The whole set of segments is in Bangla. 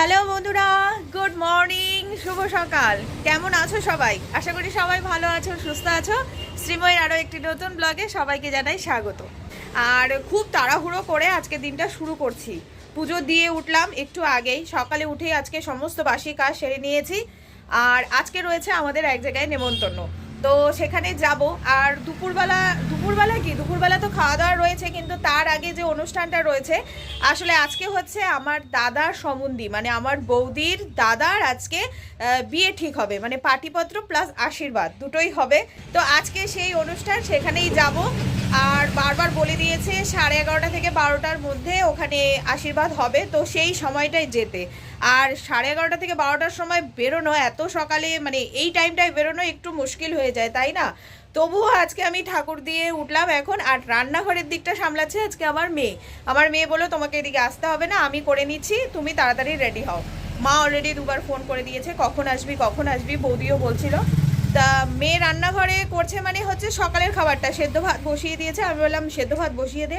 হ্যালো বন্ধুরা, গুড মর্নিং, শুভ সকাল। কেমন আছো সবাই? আশা করি সবাই ভালো আছো, সুস্থ আছো। শ্রীময়ের আরও একটি নতুন ব্লগে সবাইকে জানাই স্বাগত। আর খুব তাড়াহুড়ো করে আজকে দিনটা শুরু করছি। পুজো দিয়ে উঠলাম একটু আগেই, সকালে উঠেই আজকে সমস্ত বাসি কাজ সেরে নিয়েছি। আর আজকে রয়েছে আমাদের এক জায়গায় নেমন্তন্ন, তো সেখানে যাব। আর দুপুরবেলা তো খাওয়া দাওয়া রয়েছে, কিন্তু তার আগে যে অনুষ্ঠানটা রয়েছে, আসলে আজকে হচ্ছে আমার দাদার সম্বন্ধী, মানে আমার বৌদির দাদার আজকে বিয়ে ঠিক হবে, মানে পাটিপত্র প্লাস আশীর্বাদ দুটোই হবে। তো আজকে সেই অনুষ্ঠান, সেখানেই যাব। আর বারবার বলে দিয়েছে 11:30 থেকে 12টার মধ্যে ওখানে আশীর্বাদ হবে, তো সেই সময়টাই যেতে। আর 11:30 থেকে 12টার সময় বেরোনো, এত সকালে মানে এই টাইমটায় বেরোনো একটু মুশকিল হয়ে যায়, তাই না? তবুও আজকে আমি ঠাকুর দিয়ে উঠলাম এখন। আর রান্নাঘরের দিকটা সামলাচ্ছে আজকে আমার মেয়ে বললো তোমাকে এদিকে আসতে হবে না, আমি করে নিচ্ছি, তুমি তাড়াতাড়ি রেডি হও। মা অলরেডি দুবার ফোন করে দিয়েছে কখন আসবি, বৌদিও বলছিল। তা মেয়ে রান্নাঘরে করছে, মানে হচ্ছে সকালের খাবারটা, সেদ্ধ ভাত বসিয়ে দিয়েছে। আমি বললাম সেদ্ধ ভাত বসিয়ে দে,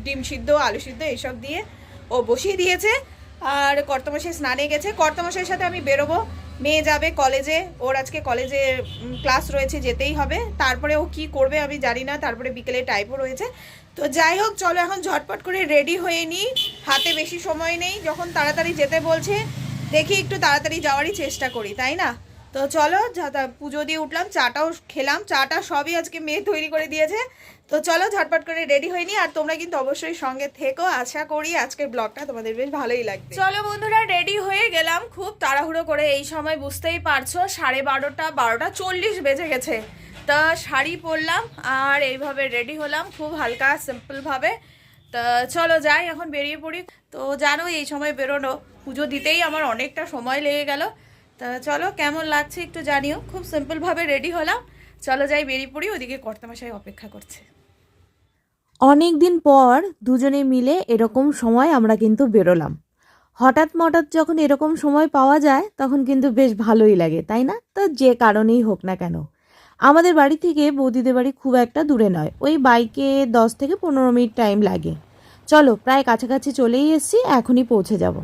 ডিম সিদ্ধ, আলু সিদ্ধ এইসব দিয়ে ও বসিয়ে দিয়েছে। আর কর্তামশাই স্নানে গেছে, কর্তামশাইয়ের সাথে আমি বেরোবো। মেয়ে যাবে কলেজে, ওর আজকে কলেজে ক্লাস রয়েছে, যেতেই হবে। তারপরে ও কি করবে আমি জানি না, তারপরে বিকেলে টাইপও রয়েছে। তো যাই হোক, চলো এখন ঝটপট করে রেডি হয়ে নিই, হাতে বেশি সময় নেই। যখন তাড়াতাড়ি যেতে বলছে, দেখি একটু তাড়াতাড়ি যাওয়ারই চেষ্টা করি, তাই না? তো চলো, পুজো দিয়ে উঠলাম, চাটাও খেলাম, চাটা সবই আজকে মেয়ে তৈরি করে দিয়েছে। তো চলো ঝটপট করে রেডি হয়ে নিই। আর তোমরা কিন্তু অবশ্যই সঙ্গে থেকো, আশা করি আজকের ব্লগটা তোমাদের বেশ ভালোই লাগবে। চলো বন্ধুরা, রেডি হয়ে গেলাম খুব তাড়াহুড়ো করে। এই সময় বুঝতেই পারছো 12:30 বেজে গেছে। তা শাড়ি পরলাম আর এইভাবে রেডি হলাম, খুব হালকা সিম্পলভাবে। তা চলো যাই, এখন বেরিয়ে পড়ি। তো জানো এই সময় বেরোনো, পুজো দিতেই আমার অনেকটা সময় লেগে গেল। তা চলো, কেমন লাগছে একটু জানিও। খুব সিম্পলভাবে রেডি হলাম, চলো যাই, বেরিয়ে পড়ি। ওদিকে কর্তামশাই অপেক্ষা করছে। অনেক দিন পর দুজনে মিলে এরকম সময় আমরা কিন্তু বেরোলাম। হঠাৎ যখন এরকম সময় পাওয়া যায় তখন কিন্তু বেশ ভালোই লাগে, তাই না? তো যে কারণেই হোক না কেন, আমাদের বাড়ি থেকে বৌদিদের বাড়ি খুব একটা দূরে নয়, ওই বাইকে 10 থেকে 15 মিনিট টাইম লাগে। চলো, প্রায় কাছাকাছি চলেই এসেছি, এখনই পৌঁছে যাব।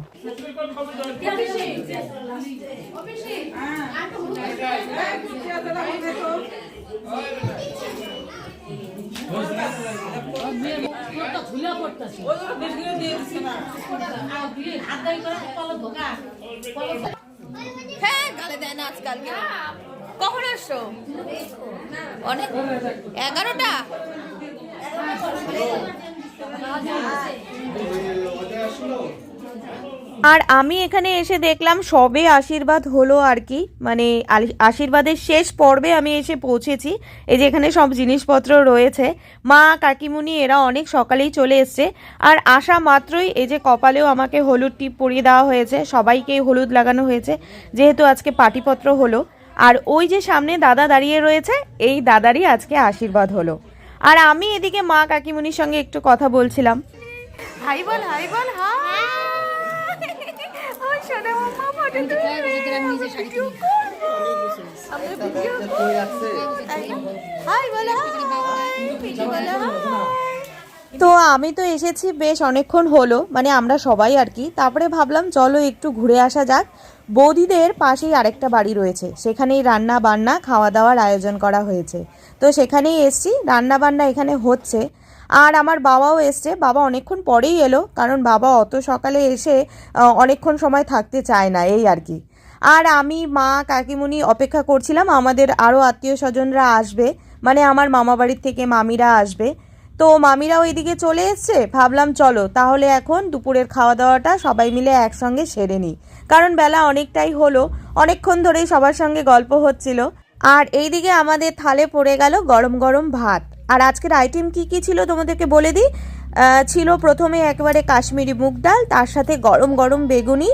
হ্যাঁ, গালে দেয় না আজকাল। কখন আসছো? অনেক 11টা। আর আমি এখানে এসে দেখলাম সবে আশীর্বাদ হলো আর কি, মানে আশীর্বাদের শেষ পর্বে আমি এসে পৌঁছেছি। এই যে এখানে সব জিনিসপত্র রয়েছে, মা কাকিমুনি এরা অনেক সকালেই চলে এসছে। আর আসা মাত্রই এই যে কপালেও আমাকে হলুদ টিপ পরিয়ে দেওয়া হয়েছে, সবাইকেই হলুদ লাগানো হয়েছে যেহেতু আজকে পাটিপত্র হলো। আর ওই যে সামনে দাদা দাঁড়িয়ে রয়েছে, এই দাদারই আজকে আশীর্বাদ হলো। আর আমি এদিকে মা কাকিমুনির সঙ্গে একটু কথা বলছিলাম। হাই বল, হাই বল, হাই। সোনা মামা ফটো তুলবে, ভিডিও করব। আমরা ভিডিও হাই বল, হাই ভিডিও বল, হাই। তো আমি তো এসেছি বেশ অনেকক্ষণ হলো, মানে আমরা সবাই আর কি। তারপরে ভাবলাম চলো একটু ঘুরে আসা যাক। বৌদিদের পাশেই আরেকটা বাড়ি রয়েছে, সেখানেই রান্না বান্না খাওয়া দাওয়ার আয়োজন করা হয়েছে। তো সেখানেই এসছি, রান্না বান্না এখানে হচ্ছে। আর আমার বাবাও এসছে, বাবা অনেকক্ষণ পরেই এলো, কারণ বাবা অত সকালে এসে অনেকক্ষণ সময় থাকতে চায় না, এই আর কি। আর আমি মা কাকিমুনি অপেক্ষা করছিলাম, আমাদের আরও আত্মীয় স্বজনরা আসবে, মানে আমার মামা বাড়ির থেকে মামিরা আসবে। তো মামিরাও এদিকে চলে এসছে, ভাবলাম চলো তাহলে এখন দুপুরের খাওয়া দাওয়াটা সবাই মিলে একসঙ্গে সেরে নিই, কারণ বেলা অনেকটাই হলো, অনেকক্ষণ ধরেই সবার সঙ্গে গল্প হচ্ছিল। আর এইদিকে আমাদের থালে পড়ে গেল গরম গরম ভাত। আর আজকের আইটেম কি কি ছিল তোমাদেরকে বলে দিই। ছিল প্রথমে একেবারে কাশ্মীরি মুগ ডাল, তার সাথে গরম গরম বেগুনি,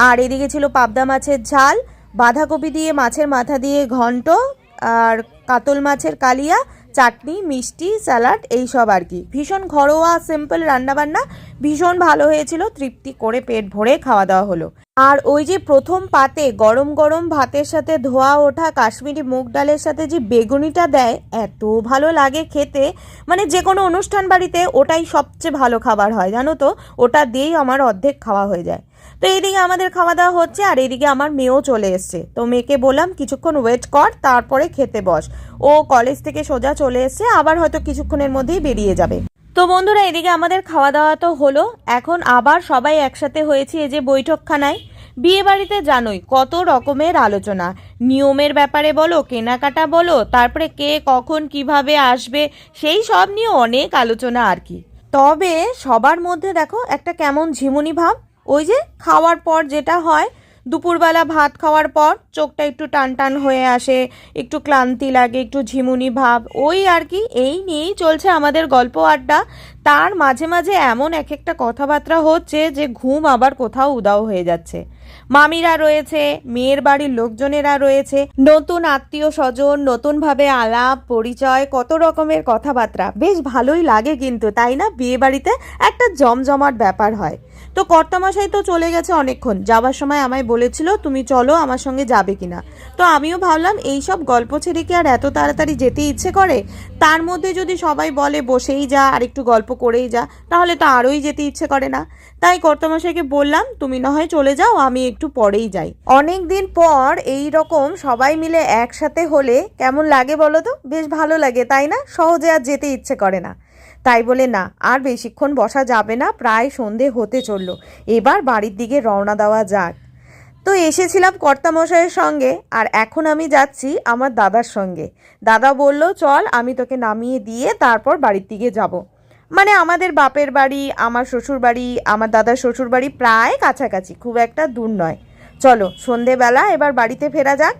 আর এদিকে ছিল পাবদা মাছের ঝাল, বাঁধাকপি দিয়ে মাছের মাথা দিয়ে ঘন্ট, আর কাতল মাছের কালিয়া, চাটনি, মিষ্টি, স্যালাড, এইসব আর কি। ভীষণ ঘরোয়া সিম্পল রান্নাবান্না, ভীষণ ভালো হয়েছিল, তৃপ্তি করে পেট ভরে খাওয়া দাওয়া হলো। আর ওই যে প্রথম পাতে গরম গরম ভাতের সাথে ধোয়া ওঠা কাশ্মীরি মুগ ডালের সাথে যে বেগুনিটা দেয়, এত ভালো লাগে খেতে, মানে যে কোনো অনুষ্ঠান বাড়িতে ওটাই সবচেয়ে ভালো খাবার হয় জানো তো, ওটা দিয়েই আমার অর্ধেক খাওয়া হয়ে যায়। তো এইদিকে আমাদের খাওয়া দাওয়া হচ্ছে আর এইদিকে আমার মেয়েও চলে এসছে। তো মেয়েকে বললাম কিছুক্ষণ ওয়েট কর, তারপরে খেতে বস। ও কলেজ থেকে সোজা চলে এসছে, আবার হয়তো কিছুক্ষণের মধ্যেই বেরিয়ে যাবে। তো বন্ধুরা, এদিকে আমাদের খাওয়া দাওয়া তো হলো, এখন আবার সবাই একসাথে হয়েছি এই যে বৈঠকখানায়। বিয়ে বাড়িতে জানোই কত রকমের আলোচনা, নিয়মের ব্যাপারে বলো, কেনাকাটা বলো, তারপরে কে কখন কিভাবে আসবে, সেই সব নিয়ে অনেক আলোচনা আর কি। তবে সবার মধ্যে দেখো একটা কেমন ঝিমুনি ভাব। ওই যে খাওয়ার পর যেটা হয়, দুপুরবেলা ভাত খাওয়ার পর চোখটা একটু টান টান হয়ে আসে, একটু ক্লান্তি লাগে, একটু ঝিমুনি ভাব, ওই আর কি। এই নিয়েই চলছে আমাদের গল্প আড্ডা। তার মাঝে মাঝে এমন এক একটা কথাবার্তা হচ্ছে যে ঘুম আবার কোথাও উধাও হয়ে যাচ্ছে। মামিরা রয়েছে, মেয়ের বাড়ির লোকজনেরা রয়েছে, নতুন আত্মীয় স্বজন, নতুনভাবে আলাপ পরিচয়, কত রকমের কথাবার্তা। বেশ ভালোই লাগে কিন্তু, তাই না? বিয়ে বাড়িতে একটা জমজমাট ব্যাপার হয়। তো কর্তামশাই তো চলে গেছে অনেকক্ষণ, যাওয়ার সময় আমায় বলেছিল তুমি চলো আমার সঙ্গে যাবে কিনা। তো আমিও ভাবলাম এই সব গল্প ছেড়ে কি আর এত তাড়াতাড়ি যেতে ইচ্ছে করে? তার মধ্যে যদি সবাই বলে বসেই যা আর একটু গল্প করেই যা, তাহলে তো আরোই যেতে ইচ্ছে করে না। তাই কর্তামশাইকে বললাম তুমি না হয় চলে যাও, আমি একটু পরেই যাই। অনেক দিন পর এই রকম সবাই মিলে একসাথে হলে কেমন লাগে বলো তো? বেশ ভালো লাগে, তাই না? সহজে আর যেতে ইচ্ছে করে না। তাই বলে না আর বেশিক্ষণ বসা যাবে না, প্রায় সন্ধে হতে চললো, এবার বাড়ির দিকে রওনা দেওয়া যাক। তো এসেছিলাম কর্তামশাইয়ের সঙ্গে, আর এখন আমি যাচ্ছি আমার দাদার সঙ্গে। দাদা বলল চল আমি তোকে নামিয়ে দিয়ে তারপর বাড়ির দিকে যাব। মানে আমাদের বাপের বাড়ি, আমার শ্বশুর বাড়ি, আমার দাদার শ্বশুর বাড়ি প্রায় কাছাকাছি, খুব একটা দূর নয়। চলো সন্ধেবেলা এবার বাড়িতে ফেরা যাক।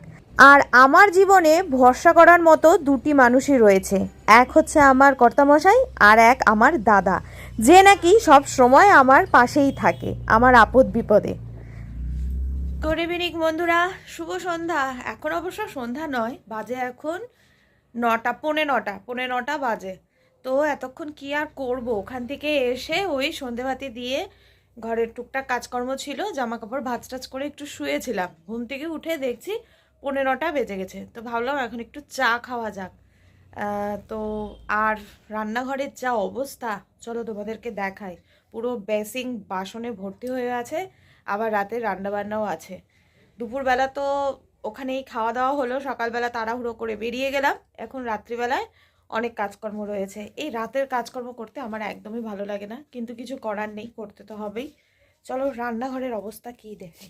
আর আমার জীবনে ভরসা করার মতো দুটি মানুষই রয়েছে, এক হচ্ছে আমার কর্তামশাই আর এক আমার দাদা, যে নাকি সব সময় আমার পাশেই থাকে আমার আপদ বিপদে। গুড ইভিনিং বন্ধুরা, শুভ সন্ধ্যা। এখন অবশ্য সন্ধ্যা নয়, বাজে এখন 9টা, পৌনে নটা বাজে। তো এতক্ষণ কি আর করব, ওখান থেকে এসে ওই সন্ধেবাতি দিয়ে ঘরের টুকটাক কাজকর্ম ছিল, জামা কাপড় ভাঁজ টাজ করে একটু শুয়েছিলাম। ঘুম থেকে উঠে দেখছি 9:45 বেজে গেছে। তো ভাবলাম এখন একটু চা খাওয়া যাক। তো আর রান্নাঘরের যা অবস্থা, চলো তোমাদেরকে দেখাই। পুরো বেসিং বাসনে ভর্তি হয়ে আছে, আবার রাতে রান্নাবান্নাও আছে। দুপুরবেলা তো ওখানেই খাওয়া দাওয়া হলো, সকালবেলা তাড়াহুড়ো করে বেরিয়ে গেলাম। এখন রাত্রিবেলায় অনেক কাজকর্ম রয়েছে। এই রাতের কাজকর্ম করতে আমার একদমই ভালো লাগে না, কিন্তু কিছু করার নেই, করতে তো হবেই। চলো রান্নাঘরের অবস্থা কী দেখাই।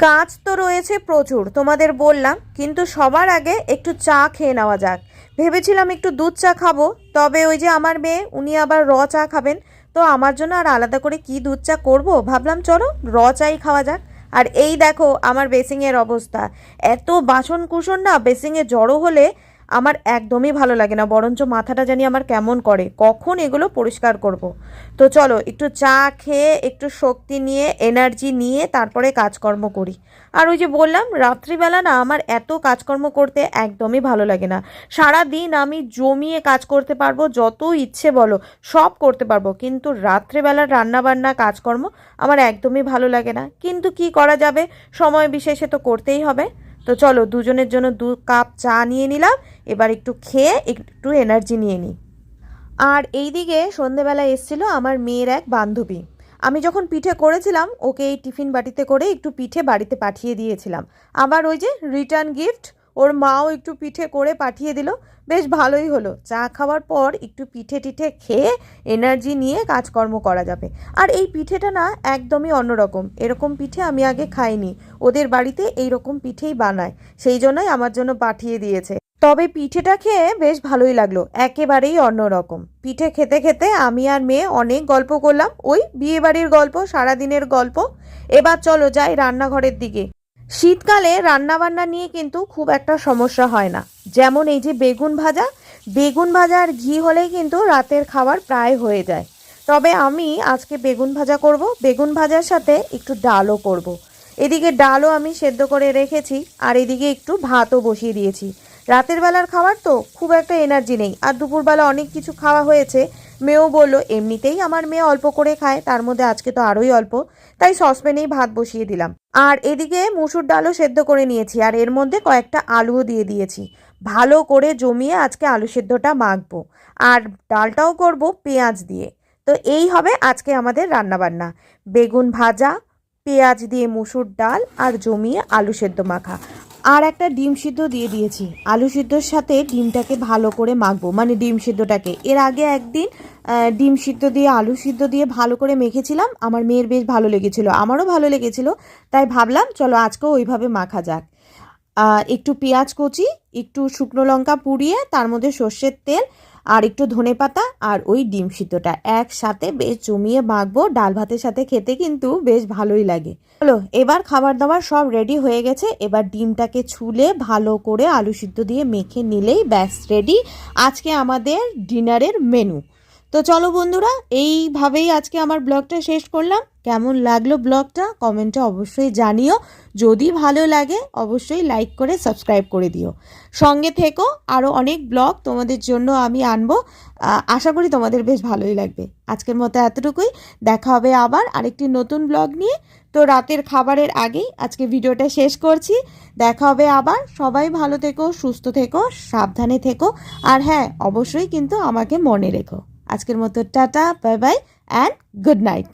কাজ তো রয়েছে প্রচুর, তোমাদের বললাম, কিন্তু সবার আগে একটু চা খেয়ে নেওয়া যাক। ভেবেছিলাম একটু দুধ চা খাবো, তবে ওই যে আমার মেয়ে, উনি আবার র চা খাবেন। তো আমার জন্য আর আলাদা করে কি দুধ চা করবো, ভাবলাম চলো র চাই খাওয়া যাক। আর এই দেখো আমার বেসিংয়ের অবস্থা, এত বাসন কুসন না বেসিংয়ে জড়ো হলে আমার একদমই ভালো লাগে না, বরঞ্চ মাথাটা জানি আমার কেমন করে, কখন এগুলো পরিষ্কার করব। তো চলো একটু চা খেয়ে একটু শক্তি নিয়ে এনার্জি নিয়ে তারপরে কাজকর্ম করি। আর ওই যে বললাম রাত্রিবেলা না আমার এত কাজকর্ম করতে একদমই ভালো লাগে না। সারা দিন আমি জমিয়ে কাজ করতে পারবো, যত ইচ্ছে বলো সব করতে পারবো, কিন্তু রাত্রেবেলার রান্নাবান্না কাজকর্ম আমার একদমই ভালো লাগে না। কিন্তু কি করা যাবে, সময় বিশেষে তো করতেই হবে। তো চলো দুজনের জন্য 2 কাপ চা নিয়ে নিলাম, এবার একটু খেয়ে একটু এনার্জি নিয়ে নিই। আর এইদিকে সন্ধেবেলা এসেছিল আমার মেয়ের এক বান্ধবী। আমি যখন পিঠে করেছিলাম ওকে এই টিফিন বাটিতে করে একটু পিঠে বাড়িতে পাঠিয়ে দিয়েছিলাম। আবার ওই যে রিটার্ন গিফট, ওর মাও একটু পিঠে করে পাঠিয়ে দিল। বেশ ভালোই হলো, চা খাওয়ার পর একটু পিঠে টিঠে খেয়ে এনার্জি নিয়ে কাজকর্ম করা যাবে। আর এই পিঠেটা না একদমই অন্যরকম, এরকম পিঠে আমি আগে খাইনি। ওদের বাড়িতে এইরকম পিঠেই বানায়, সেই জন্যই আমার জন্য পাঠিয়ে দিয়েছে। তবে পিঠেটা খেয়ে বেশ ভালোই লাগলো, একেবারেই অন্যরকম। পিঠে খেতে খেতে আমি আর মেয়ে অনেক গল্প করলাম, ওই বিয়েবাড়ির গল্প, সারাদিনের গল্প। এবার চলো যাই রান্নাঘরের দিকে। শীতকালে রান্নাবান্না নিয়ে কিন্তু খুব একটা সমস্যা হয় না। যেমন এই যে বেগুন ভাজা আর ঘি হলেই কিন্তু রাতের খাবার প্রায় হয়ে যায়। তবে আমি আজকে বেগুন ভাজা করব, বেগুন ভাজার সাথে একটু ডালও করব। এদিকে ডালও আমি সেদ্ধ করে রেখেছি, আর এদিকে একটু ভাতও বসিয়ে দিয়েছি। রাতের বেলার খাবার তো খুব একটা এনার্জি নেই, আর দুপুরবেলা অনেক কিছু খাওয়া হয়েছে। মেয়েও বললো, এমনিতেই আমার মেয়ে অল্প করে খায়, তার মধ্যে আজকে তো আরোই অল্প, তাই সসপ্যানেই ভাত বসিয়ে দিলাম। আর এদিকে মুসুর ডালও সেদ্ধ করে নিয়েছি, আর এর মধ্যে কয়েকটা আলুও দিয়ে দিয়েছি। ভালো করে জমিয়ে আজকে আলু সেদ্ধটা মাখবো। আর ডালটাও করব পেঁয়াজ দিয়ে। তো এই হবে আজকে আমাদের রান্নাবান্না, বেগুন ভাজা, পেঁয়াজ দিয়ে মুসুর ডাল আর জমিয়ে আলু সেদ্ধ মাখা, আর একটা ডিম সিদ্ধ দিয়ে দিয়েছি। আলু সিদ্ধর সাথে ডিমটাকে ভালো করে মাখবো, মানে ডিম সিদ্ধটাকে। এর আগে একদিন ডিম সিদ্ধ দিয়ে আলু সিদ্ধ দিয়ে ভালো করে মেখেছিলাম, আমার মেয়ের বেশ ভালো লেগেছিলো, আমারও ভালো লেগেছিলো, তাই ভাবলাম চলো আজকেও ওইভাবে মাখা যাক। একটু পেঁয়াজ কুচি, একটু শুকনো লঙ্কা পুড়িয়ে তার মধ্যে সর্ষের তেল আর একটু ধনেপাতা আর ওই ডিম সিদ্ধটা একসাথে বেশ জমিয়ে মাখবো। ডাল ভাতের সাথে খেতে কিন্তু বেশ ভালোই লাগে। চলো এবার খাবার দাবার সব রেডি হয়ে গেছে, এবার ডিমটাকে ছুলে ভালো করে আলু সিদ্ধ দিয়ে মেখে নিলেই ব্যাস রেডি আজকে আমাদের ডিনারের মেনু। তো চলো বন্ধুরা, এইভাবেই আজকে আমার ব্লগটা শেষ করলাম। কেমন লাগলো ব্লগটা কমেন্টে অবশ্যই জানিও, যদি ভালো লাগে অবশ্যই লাইক করে সাবস্ক্রাইব করে দিও। সঙ্গে থেকো, আরও অনেক ব্লগ তোমাদের জন্য আমি আনবো, আশা করি তোমাদের বেশ ভালোই লাগবে। আজকের মতো এতটুকুই, দেখা হবে আবার আরেকটি নতুন ব্লগ নিয়ে। তো রাতের খাবারের আগেই আজকে ভিডিওটা শেষ করছি, দেখা হবে আবার। সবাই ভালো থেকো, সুস্থ থেকো, সাবধানে থেকো, আর হ্যাঁ অবশ্যই কিন্তু আমাকে মনে রেখো। আজকের মতো tata, bye bye and good night.